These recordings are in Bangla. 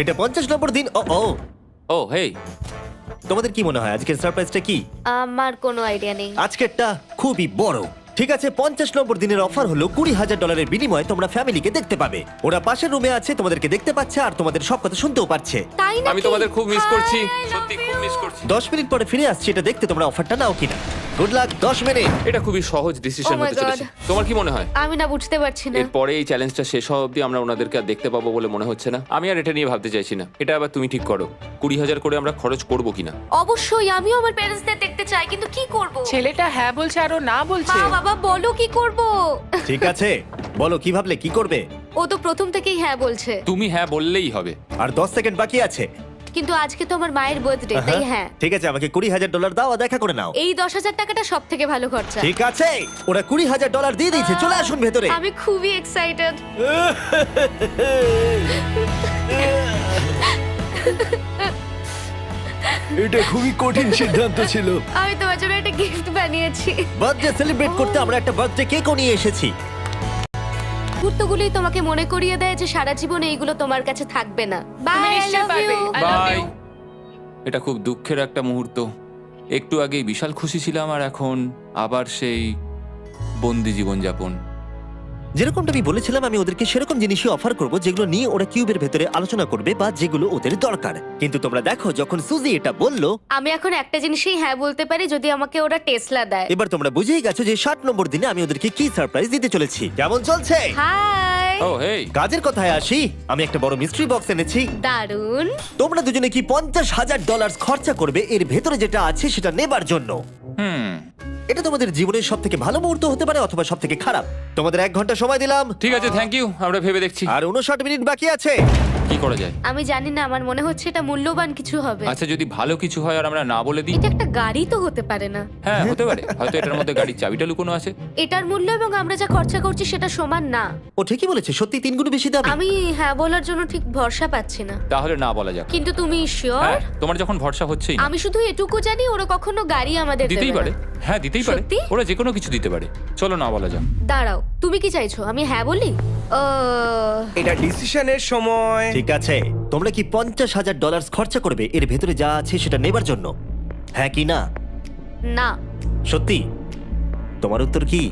এটা 50 নম্বর দিন। ও ও ও হেই, তোমাদের কি মনে হয় আজকের সারপ্রাইজটা কি? আমার কোনো আইডিয়া নেই। আজকেরটা খুবই বড়। ঠিক আছে, 50 নম্বর দিনের অফার হলো $20,000 বিনিময়ে তোমরা ফ্যামিলিকে দেখতে পাবে। ওরা পাশের রুমে আছে, তোমাদেরকে দেখতে পাচ্ছে আর তোমাদের সব কথা শুনতেও পাচ্ছে। তাই না? আমি তোমাদের খুব মিস করছি, সত্যি খুব মিস করছি। 10 মিনিট পরে ফিরে আসছি এটা দেখতে তোমরা অফারটা নাও কিনা। Good luck. 10 মিনিট। এটা খুবই সহজ ডিসিশন Oh my হতে চলেছে। God. তোমার কি মনে হয় আমি না বুঝতে পারছি না। এরপরে এই চ্যালেঞ্জটা শেষ হওয়া অবধি আমরা ওনাদেরকে আর দেখতে পাবো বলে মনে হচ্ছে না? আমি আর এটা নিয়ে ভাবতে চাইছি না। এটা আবার তুমি ঠিক করো, 20,000 করে আমরা খরচ করবো কিনা। অবশ্যই আমিও আমার প্যারেন্টসদের দেখতে চাই, কিন্তু কি করব? ছেলেটা হ্যাঁ বলছে আর ও না বলছে। মা বাবা বলো কি করব? ঠিক আছে, বলো কি ভাবলে, কি করবে? ও তো প্রথম থেকেই হ্যাঁ বলছে। তুমি হ্যাঁ বললেই হবে। আর 10 সেকেন্ড বাকি আছে। কিন্তু আজকে তো আমার মায়ের বার্থডে, তাই হ্যাঁ। ঠিক আছে, আমাকে $20,000 দাও আর দেখা করে নাও। এই 10,000 টাকাটা সব থেকে ভালো খরচা। ঠিক আছে, ওরা $20,000 দিয়ে দিয়েছে। চলে আসুন ভেতরে। আমি খুবই এক্সাইটেড। এটা খুবই কঠিন সিদ্ধান্ত ছিল। আমি তোমার জন্য একটা গিফট বানিয়েছি। বার্থডে সেলিব্রেট করতে আমরা একটা বার্থডে কেকও নিয়ে এসেছি। মুহূর্তগুলোই তোমাকে মনে করিয়ে দেয় যে সারা জীবন এইগুলো তোমার কাছে থাকবে না। বাই, আই নিশ্চয়ই লাভ পারবে। You. I love bye. you. এটা খুব দুঃখের একটা মুহূর্ত। একটু আগেই বিশাল খুশি ছিলাম আর এখন আবার সেই বন্দি জীবনযাপন। যেরকমটা আমি বলেছিলাম, আমি ওদেরকে সেরকম জিনিসই অফার করব যেগুলো নিয়ে ওরা কিউবের ভেতরে আলোচনা করবে বা যেগুলো ওদের দরকার। কিন্তু তোমরা দেখো, যখন সুজি এটা বললো, আমি এখন একটা জিনিসই হ্যাঁ বলতে পারি, যদি আমাকে ওরা টেসলা দেয়। এবার তোমরা বুঝেই গেছো যে 60 নম্বর দিনে আমি ওদেরকে কি সারপ্রাইজ দিতে চলেছি। কেমন চলছে? হাই। ও হেই, কাজের কথায় আসি, আমি একটা বড় মিস্ট্রি বক্স এনেছি। দারুন। তোমরা দুজনে কি $50,000 খরচা করবে এর ভেতরে যেটা আছে সেটা নেবার জন্য? এটা তোমাদের জীবনের সব থেকে ভালো মুহূর্ত হতে পারে অথবা সব থেকে খারাপ। তোমাদের 1 ঘন্টা সময় দিলাম ঠিক আছে, থ্যাংক ইউ। আমরা ভেবে দেখছি আর 59 মিনিট বাকি আছে। কি করা যায়। আমি জানি না, আমার মনে হচ্ছে এটা মূল্যবান কিছু হবে। আচ্ছা, যদি ভালো কিছু হয় আর আমরা না বলে দিই? এটা একটা গাড়ি তো হতে পারে না। হ্যাঁ, হতে পারে। হয়তো এটার মধ্যে গাড়ির চাবিটা লুকোনো আছে। এটার মূল্য এবং আমরা যা খরচা করছি সেটা সমান না। ও ঠিকই বলেছে, সত্যি 3 গুণ বেশি দামি। আমি হ্যাঁ বলার জন্য ঠিক ভরসা পাচ্ছি না। তাহলে না বলা যাক। কিন্তু তুমি শিওর? হ্যাঁ, তোমার যখন ভরসা হচ্ছেই না। আমি শুধু এটুকু জানি, ওরা কখনো গাড়ি আমাদের দিতেই দেবে পারে। না। হ্যাঁ, দিতেই পারে। সত্যি? ওরা যে কোনো কিছু দিতে পারে। চলো না বলা যাক। দাঁড়াও, তুমি কি চাইছো আমি হ্যাঁ বলি? এটা ডিসিশনের সময়। ঠিক আছে, তোমরা কি $50,000 খরচা করবে এর ভেতরে যা আছে সেটা নেবার জন্য? হ্যাঁ কি না? না। সত্যি? তোমার উত্তর কি?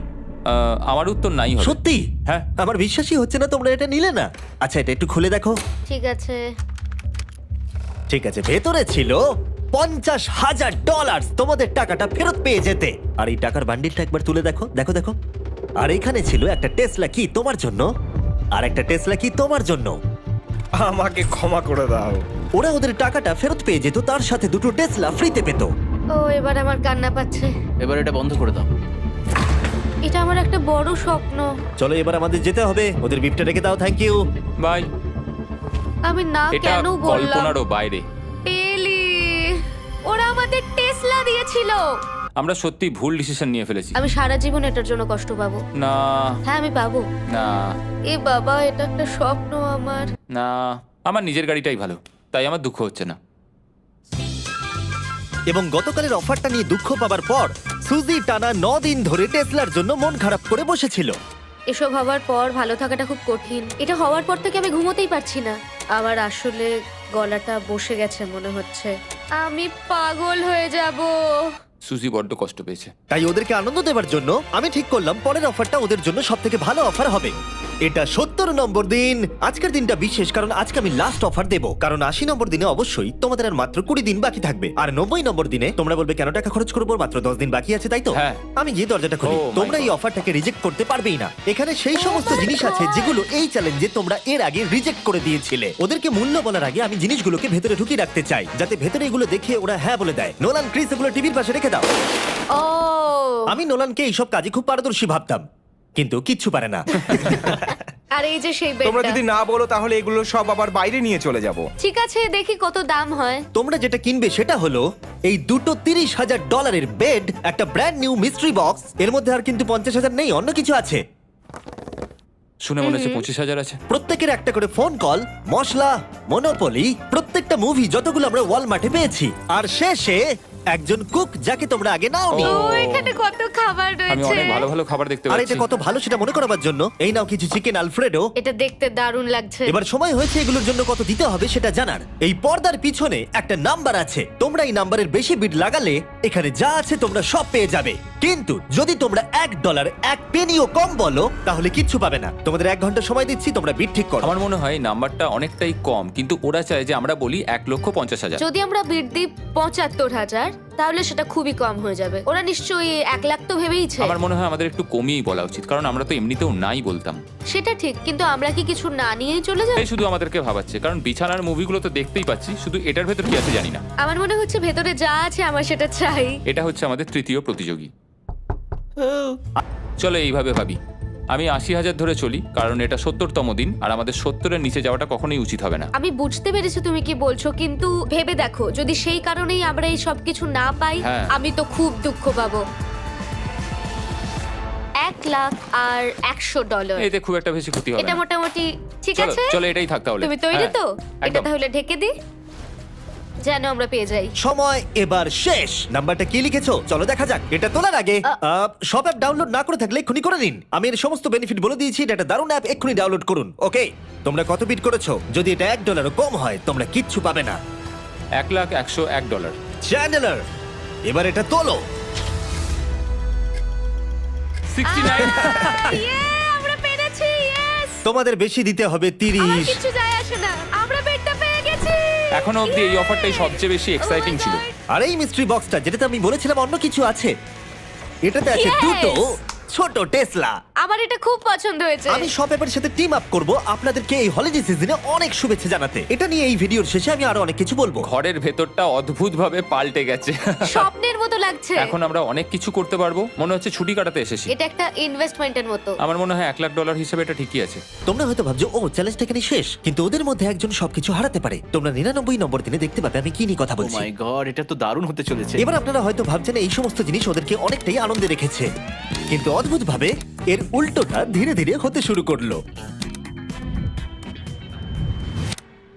আমার উত্তর নাই হবে। সত্যি? হ্যাঁ। আমার বিশ্বাসই হচ্ছে না তোমরা এটা নিলে না। আচ্ছা, এটা একটু খুলে দেখো। ঠিক আছে। ঠিক আছে, ভেতরে ছিল $50,000। তোমাদের টাকাটা ফেরত পেয়ে যেতে। আর এই টাকার বান্ডিলটা একবার তুলে দেখো, দেখো দেখো। আর এখানে ছিল একটা টেসলা কি তোমার জন্য, আর একটা টেসলা কি তোমার জন্য। আমাকে ক্ষমা করে দাও। ওরা ওদের টাকাটা ফেরত পেয়ে যেত, তার সাথে 2টো টেসলা ফ্রিতে পেত। ও, এবার আমার কান্না পাচ্ছে। এবার এটা বন্ধ করে দাও। এটা আমার একটা বড় স্বপ্ন। চলো এবার আমাদের যেতে হবে। ওদের গিফটটা রেখে দাও। Thank you. বাই। আমি না এটা কেন বললাম? কল্পনারও বাইরে। টেলি, ওরা আমাদের টেসলা দিয়েছিল। আমরা সত্যি ভুল ডিসিশন নিয়ে ফেলেছি। আমি সারা জীবন এটার জন্য কষ্ট পাবো। না হ্যাঁ, আমি পাবো। না এ বাবা, এটা একটা স্বপ্ন আমার। না, আমার নিজের গাড়িটাই ভালো, তাই আমার দুঃখ হচ্ছে না। এবং গতকালের অফারটা নিয়ে দুঃখ পাবার পর সুজি টানা 9 দিন ধরে টেসলার জন্য মন খারাপ করে বসেছিল। এসব হওয়ার পর ভালো থাকাটা খুব কঠিন। এটা হওয়ার পর থেকে আমি ঘুমোতেই পারছি না। আমার আসলে গলাটা বসে গেছে মনে হচ্ছে। আমি পাগল হয়ে যাব। সুজি বড্ড কষ্ট পেয়েছে। তাই ওদেরকে আনন্দ দেওয়ার জন্য আমি ঠিক করলাম পরের অফারটা ওদের জন্য সব থেকে ভালো অফার হবে। এটা 70 নম্বর দিন। আজকের দিনটা বিশেষ কারণ আজকে আমি লাস্ট অফার দেবো। কারণ 80 নম্বর দিনে অবশ্যই তোমাদের আর মাত্র 20 দিন বাকি থাকবে। আর 90 নম্বর দিনে তোমরা বলবে কেন টাকা খরচ করবো, মাত্র 10 দিন বাকি আছে, তাই তো? হ্যাঁ। আমি গিয়ে দরজাটা খুলি। Oh my তোমরা এই God. অফারটাকে রিজেক্ট করতে পারবেই না। এখানে সেই সমস্ত জিনিস আছে যেগুলো এই চ্যালেঞ্জে তোমরা এর আগে রিজেক্ট করে দিয়েছিলে। ওদেরকে মূল্য বলার আগে আমি জিনিসগুলোকে ভেতরে ঢুকিয়ে রাখতে চাই, যাতে ভেতরে এগুলো দেখে ওরা হ্যাঁ বলে দেয়। নোলান, ক্রিস, এগুলো টিভির পাশে রেখে দাও। ও, আমি নোলানকে এইসব কাজে খুব পারদর্শী ভাবতাম, কিন্তু কিচ্ছু পারে না। আর এই যে সেই তোমরা বেডটা। যদি না বলো তাহলে এগুলো সব আবার বাইরে নিয়ে চলে যাব। ঠিক আছে, দেখি কত দাম হয়। তোমরা যেটা কিনবে সেটা হলো এই দুটো $30,000 বেড, একটা ব্র্যান্ড নিউ মিস্ট্রি বক্স। এর মধ্যে আর কিন্তু 50,000 নেই, অন্য কিছু আছে। শুনে মনে হচ্ছে 25,000 আছে। প্রত্যেকের একটা করে ফোন কল, মশলা, মনোপলি, প্রত্যেকটা মুভি যতগুলো আমরা ওয়ালমার্টে পেয়েছি। আর শেষে একজন কুক যাকে তোমরা আগে নাওনি। ও এখানে কত খাবার আমি রয়েছে। অনেক ভালো ভালো খাবার দেখতে আর পাচ্ছি। এটা কত ভালো সেটা মনে করাবার জন্য এই নাও কিছু চিকেন আলফ্রেডো। এটা দেখতে দারুণ লাগছে। এবার সময় হয়েছে এগুলোর জন্য কত দিতে হবে সেটা জানার। এই পর্দার পিছনে একটা নাম্বার আছে, তোমরা এই নাম্বারের বেশি বিট লাগালে এখানে যা আছে তোমরা সব পেয়ে যাবে। কিন্তু যদি তোমরা $1 এক পেনিও কম বলো তাহলে কিচ্ছু পাবে না। তোমাদের 1 ঘন্টা সময় দিচ্ছি, তোমরা বিট ঠিক করো। আমার মনে হয় নাম্বারটা অনেকটাই কম, কিন্তু ওরা চায় যে আমরা বলি 1,50,000। যদি আমরা বিট দিই 75,000 তাহলে সেটা খুবই কম হয়ে যাবে। ওরা নিশ্চয়ই 1 লাখ তো ভেবেইছে। আমার মনে হয় আমাদের একটু কমিয়েই বলা উচিত, কারণ আমরা তো এমনিতেও নাই বলতাম। সেটা ঠিক, কিন্তু আমরা কি কিছু না নিয়েই চলে যাব? এই শুধু আমাদেরকে ভাবাচ্ছে, কারণ বিছানার মুভিগুলো তো দেখতেই পাচ্ছি, শুধু এটার ভেতর কি আছে জানি না। আমার মনে হচ্ছে ভেতরে যা আছে আমার সেটা চাই। এটা হচ্ছে আমাদের তৃতীয় প্রতিযোগী। চলো এইভাবে ভাবি, আমি 80,000 ধরে চলি, কারণ এটা 70তম দিন, আর আমাদের 70-এর নিচে যাওয়াটা কখনোই উচিত হবে না। আমি বুঝতে পেরেছি তুমি কি বলছো, কিন্তু ভেবে দেখো যদি সেই কারণেই আমরা এই সব কিছু না পাই, হ্যাঁ। আমি তো খুব দুঃখ পাবো। 1 লাখ আর $100। এতে খুব একটা বেশি ক্ষতি হবে এটা না। মোটামুটি ঠিক চলো আছে। চলো এটাই থাক তাহলে। তুমি তৈরি হ্যাঁ, তো? এটা একদম। তাহলে ঢেকে দি, যেন আমরা পেয়ে যাই। সময় এবার শেষ। নাম্বারটা কি লিখেছো চলো দেখা যাক। এটা তোলার আগে সব অ্যাপ ডাউনলোড না করে থাকলে এক্ষুনি করে নিন। আমি এর সমস্ত বেনিফিট বলে দিয়েছি, এটা একটা দারুণ অ্যাপ, এক্ষুনি ডাউনলোড করুন। ওকে, তোমরা কত বিট করেছো? যদি এটা $1 কম হয় তোমরা কিচ্ছু পাবে না। $1,101। চ্যান্ডেলার এবার এটা তোলো। 69। ইয়ে, আমরা পেরেছি, ইয়েস! তোমাদের বেশি দিতে হবে আমার 30। কিছু যায় আসে না, আমরা বেডটা পেয়ে গেছি। এখনো অবধি এই অফারটাই সবচেয়ে বেশি এক্সাইটিং Oh my ছিল। God! আর এই মিস্ট্রি বক্সটা যেটাতে আমি বলেছিলাম অন্য কিছু আছে, এটাতে আছে Yes! দুটো ছোট টেসলা। আমার এটা খুব পছন্দ হয়েছে। আমি শপ অ্যাপের সাথে টিম আপ করব আপনাদেরকে এই হলিডে সিজনে অনেক শুভেচ্ছা জানাতে। এটা নিয়ে এই ভিডিওর শেষে আমি আরো অনেক কিছু বলবো। ঘরের ভেতরটা অদ্ভুতভাবে পাল্টে গেছে। স্বপ্নের মতো লাগছে। এখন আমরা অনেক কিছু করতে পারবো, মনে হচ্ছে ছুটি কাটাতে এসেছি। এটা একটা ইনভেস্টমেন্টের মতো। আমার মনে হয় $1,00,000 হিসেবে এটা ঠিকই আছে। তোমরা হয়তো ভাবছো ও চ্যালেঞ্জটা এখানে শেষ, কিন্তু ওদের মধ্যে একজন সবকিছু হারাতে পারে। তোমরা 99 নম্বর দিনে দেখতে পাবে আমি কি নিয়ে কথা ও বলছি। মাই গড, এটা তো দারুণ হতে চলেছে। এবার আপনারা হয়তো ভাবছেন এই সমস্ত জিনিস ওদেরকে অনেকটাই আনন্দে রেখেছে, কিন্তু অদ্ভুতভাবে এর উল্টোটা ধীরে ধীরে হতে শুরু করলো।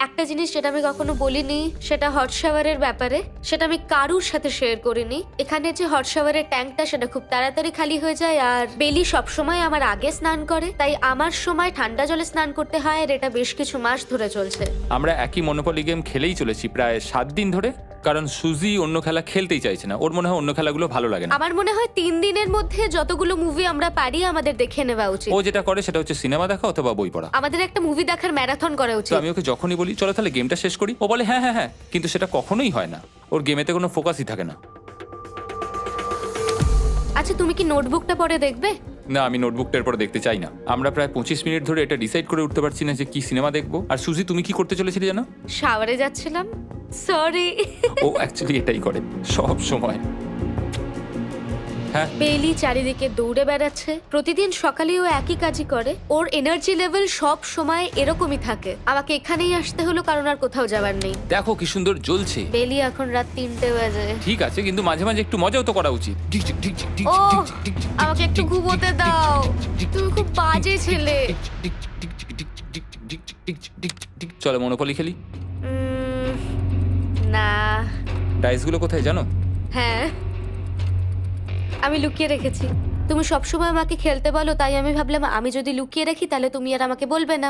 একটা জিনিস যেটা আমি কখনো বলিনি সেটা হট শাওয়ারের ব্যাপারে, সেটা আমি কারুর সাথে শেয়ার করিনি। এখানে যে হট শাওয়ারের ট্যাঙ্কটা সেটা খুব তাড়াতাড়ি খালি হয়ে যায়, আর বেলি সবসময় আমার আগে স্নান করে, তাই আমার সময় ঠান্ডা জলে স্নান করতে হয়, আর এটা বেশ কিছু মাস ধরে চলছে। আমরা একই মনোপলি গেম খেলেই চলেছি প্রায় 7 দিন ধরে, কারণ সুজি অন্য খেলা খেলতেই চাইছে না। ওর মনে হয় অন্য খেলাগুলো ভালো লাগে না। আমার মনে হয় 3 দিনের মধ্যে যতগুলো মুভি আমরা পারি আমাদের দেখে নেওয়া উচিত। ও যেটা করে সেটা হচ্ছে সিনেমা দেখা অথবা বই পড়া। আমাদের একটা মুভি দেখার ম্যারাথন করা তো উচিত। আমি ওকে যখনই বলি চলো তাহলে গেমটা শেষ করি, ও বলে হ্যাঁ হ্যাঁ হ্যাঁ, কিন্তু সেটা কখনোই হয় না। ওর গেমেতে কোনো ফোকাসই থাকে না। আচ্ছা, তুমি কি নোটবুকটা পরে দেখবে? না, আমি নোটবুকটার পরে দেখতে চাই না। আমরা প্রায় 25 মিনিট ধরে এটা ডিসাইড করে উঠতে পারছি না যে কি সিনেমা দেখবো। আর সুজি, তুমি কি করতে চলেছিলে জানো? শাওয়ারে যাচ্ছিলাম। সরি। ও অ্যাকচুয়ালি এটাই করে সব সময়। হ্যাঁ, বেলি চারিদিকে দৌড়ে বেড়াচ্ছে। প্রতিদিন সকালে ও একই কাজই করে। ওর এনার্জি লেভেল সব সময় এরকমই থাকে। আমাকে এখানেই আসতে হলো কারণ আর কোথাও যাবার নেই। দেখো কি সুন্দর জ্বলছে। বেলি এখন রাত 3টে বাজে। ঠিক আছে, কিন্তু মাঝে মাঝে একটু মজাও তো করা উচিত। ও, আমাকে একটু ঘুমোতে দাও। তুমি খুব বাজে ছেলে। চলো মনোপলি খেলি। না। ডাইসগুলো কোথায় জানো? হ্যাঁ, আমি লুকিয়ে রেখেছি। তুমি সবসময় আমাকে খেলতে বলো, তাই আমি ভাবলাম আমি যদি লুকিয়ে রাখি তাহলে তুমি আর আমাকে বলবে না।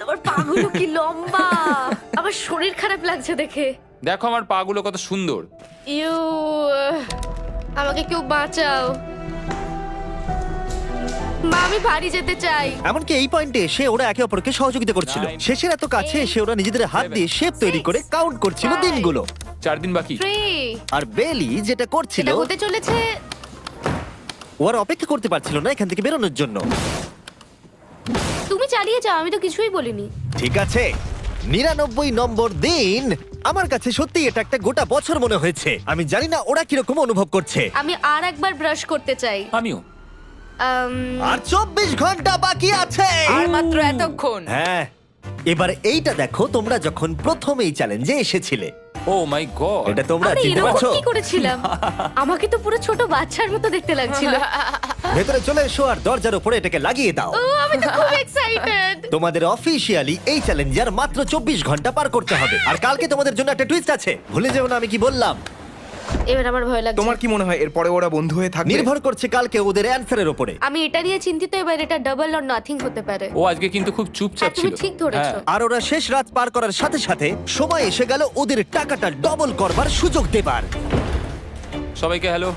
তোমার পাগুলো কি লম্বা! আমার শরীর খারাপ লাগছে দেখে। দেখো আমার পাগুলো কত সুন্দর। ইউ, আমাকে কেউ বাঁচাও। মা, আমি বাড়ি যেতে চাই। এমনকি এই পয়েন্টে এসে ওরা একে অপরকে সহযোগিতা করছিল। 9, শেষের এত কাছে এসে ওরা নিজেদের হাত দিয়ে শেপ তৈরি করে কাউন্ট করছিল 5, দিনগুলো। 4 দিন বাকি। 3, আর বেলি যেটা করছিল, এটা হতে চলেছে। ও আর অপেক্ষা করতে পারছিল না এখান থেকে বেরোনোর জন্য। তুমি চালিয়ে যাও, আমি তো কিছুই বলিনি। ঠিক আছে, 99 নম্বর দিন। আমার কাছে সত্যি এটা একটা গোটা বছর মনে হয়েছে। আমি জানি না ওরা কিরকম অনুভব করছে। আমি আর একবার ব্রাশ করতে চাই। আমিও। আর 24 ঘন্টা বাকি আছে। আর মাত্র এতক্ষণ। হ্যাঁ, এবার এইটা দেখো, তোমরা যখন প্রথম এই চ্যালেঞ্জে এসেছিলে, ও মাই গড। এটা তোমরা আরে চিনতে এরকম পারছো? কি করেছিলাম? আমাকে তো পুরো ছোট বাচ্চার মতো দেখতে লাগছিল। ভেতরে চলে এসো আর দরজার উপরে এটাকে লাগিয়ে দাও ও আমি তো খুব এক্সাইটেড। তোমাদের অফিসিয়ালি এই চ্যালেঞ্জার মাত্র 24 ঘন্টা পার করতে হবে আর কালকে তোমাদের জন্য একটা টুইস্ট আছে, ভুলে যেও না আমি কি বললাম। এবার আমার ভয় লাগছে। তোমার কি মনে হয় এরপরে ওরা বন্ধু হয়ে থাকবে? নির্ভর করছে কালকে ওদের অ্যানসারের উপরে। আমি এটা নিয়ে চিন্তিত, এবার এটা ডাবল অর নাথিং হতে পারে। ও আজকে কিন্তু খুব চুপচাপ হ্যাঁ, তুমি ছিল। ঠিক ধরেছো। হ্যাঁ। আর ওরা শেষ রাত পার করার সাথে সাথে সময় এসে গেল ওদের টাকাটা ডবল করবার সুযোগ দেবার। সবাইকে হ্যালো।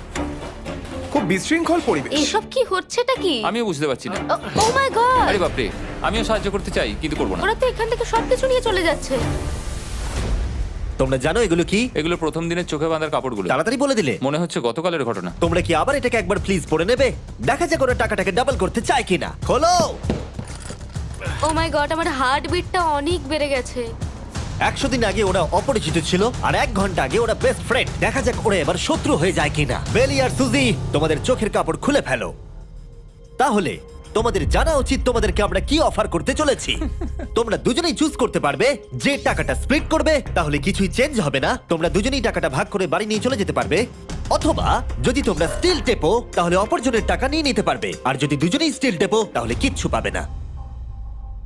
খুব বিশৃঙ্খল পরিবেশ। এসব কি হচ্ছেটা কি? আমিও বুঝতে পারছি না। ও মাই গড, আরে বাপরে, আমিও সাহায্য করতে চাই কিন্তু করবো না। ওরা তো এখান থেকে সবকিছু নিয়ে চলে যাচ্ছে। তোমরা জানো এগুলো কি? এগুলো প্রথম দিনের চোখে বাঁধার কাপড়গুলো। তাড়াতাড়ি বলে দিলে। মনে হচ্ছে গতকালের ঘটনা। তোমরা কি আবার এটাকে একবার প্লিজ পড়ে নেবে? দেখা যাক ওরা টাকাটাকে ডাবল করতে চায় কিনা। খোলো। ও মাই গড, আমার হার্টবিটটা অনেক বেড়ে গেছে। 100 দিন আগে ওরা অপরিচিত ছিল আর 1 ঘন্টা আগে ওরা বেস্ট ফ্রেন্ড। দেখা যাক ওরা এবার শত্রু হয়ে যায় কিনা। বেলি আর সুজি, তোমাদের চোখের কাপড় খুলে ফেলো। তাহলে তোমাদের জানা উচিত তোমাদেরকে আমরা কি অফার করতে চলেছি। তোমরা দুজনেই চুজ করতে পারবে যে টাকাটা স্প্লিট করবে, তাহলে কিছুই চেঞ্জ হবে না। তোমরা দুজনেই টাকাটা ভাগ করে বাড়ি নিয়ে চলে যেতে পারবে, অথবা যদি তোমরা স্টিল টেপো তাহলে অপরজনের টাকা নিয়ে নিতে পারবে, আর যদি দুজনেই স্টিল টেপো তাহলে কিচ্ছু পাবে না।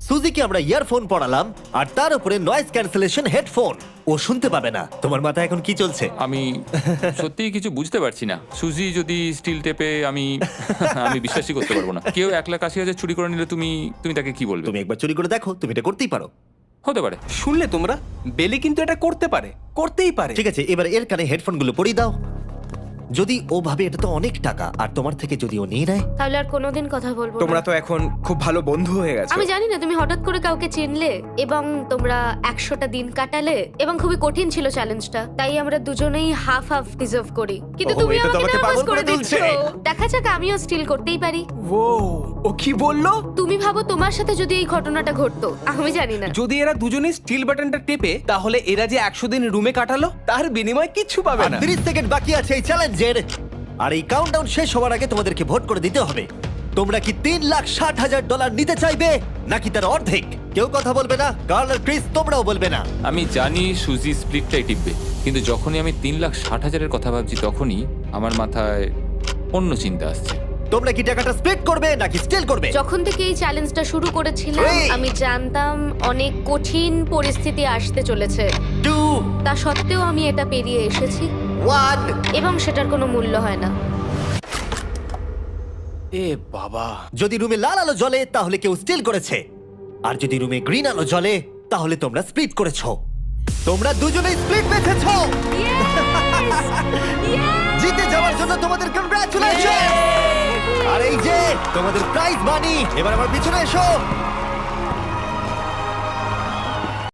সুজিকে আমরা ইয়ারফোন পড়ালাম আর তার উপরে নয়েজ ক্যান্সেলেশন হেডফোন। ও শুনতে পাবে না। তোমার মাথায় এখন কি চলছে? আমি সত্যিই কিছু বুঝতে পারছি না। সুজি যদি স্টিল টেপে আমি বিশ্বাসই করতে পারবো না। কেউ 1,80,000 চুরি করে নিলে তুমি তাকে কি বলবে? তুমি একবার চুরি করে দেখো, তুমি এটা করতেই পারো। হতে পারে। শুনলে তোমরা, বেলি কিন্তু এটা করতে পারে, করতেই পারে। ঠিক আছে, এবার এর কানে হেডফোনগুলো পরিয়ে দাও। যদি ও ভাবে এটা তো অনেক টাকা আর তোমার থেকে যদি ও নিয়ে নেয়, তাহলে আর কোনোদিন কথা বলবো না। তোমরা তো এখন খুব ভালো বন্ধু হয়ে গেছো। আমি জানি না তুমি হঠাৎ করে কাউকে চিনলে এবং তোমরা 100টা দিন কাটালে এবং খুবই কঠিন ছিল চ্যালেঞ্জটা, তাই আমরা দুজনেই হাফ হাফ ডিজার্ভ করি। কিন্তু ওহো, তুমি এটা তো আমাকে আমাকে নার্ভাস পাগল করে করে তুলছে। দিচ্ছ। দেখা যাক, আমিও স্টিল করতেই পারি। ও কি বললো? তুমি ভাবো তোমার সাথে যদি এই ঘটনাটা ঘটতো, আমি জানি না। যদি এরা দুজনেই স্টিল বাটনটা টেপে, তাহলে এরা যে 100 দিন রুমে কাটালো তার বিনিময়ে কিচ্ছু পাবে আর না। 30 সেকেন্ড বাকি আছে এই চ্যালেঞ্জের। আর এই কাউন্টডাউন শেষ হওয়ার আগে তোমাদেরকে ভোট করে দিতে হবে। তোমরা কি $3,60,000 নিতে চাইবে নাকি তার অর্ধেক? কেউ কথা বলবে না। কার্ল আর ক্রিস, তোমরাও বলবে না। আমি জানি সুজি স্প্লিটটাই টিপবে, কিন্তু যখনই আমি 3,60,000-এর কথা ভাবছি তখনই আমার মাথায় অন্য চিন্তা আসছে। তোমরা কি টাকাটা স্প্লিট করবে নাকি স্টিল করবে? যখন থেকে এই চ্যালেঞ্জটা শুরু করেছিলাম Three. আমি জানতাম অনেক কঠিন পরিস্থিতি আসতে চলেছে। 2, তা সত্ত্বেও আমি এটা পেরিয়ে এসেছি 1। এবং সেটার কোনো মূল্য হয় না। এ বাবা, যদি রুমে লাল আলো জ্বলে তাহলে কেউ স্টিল করেছে, আর যদি রুমে গ্রিন আলো জ্বলে তাহলে তোমরা স্প্লিট করেছো। তোমরা দুজনেই স্প্লিট বেঁচেছো। জিতে যাওয়ার জন্য তোমাদের কংগ্রাচুলেশন। আর এই যে তোমাদের প্রাইজ মানি। এবার আমার পিছনে এসো।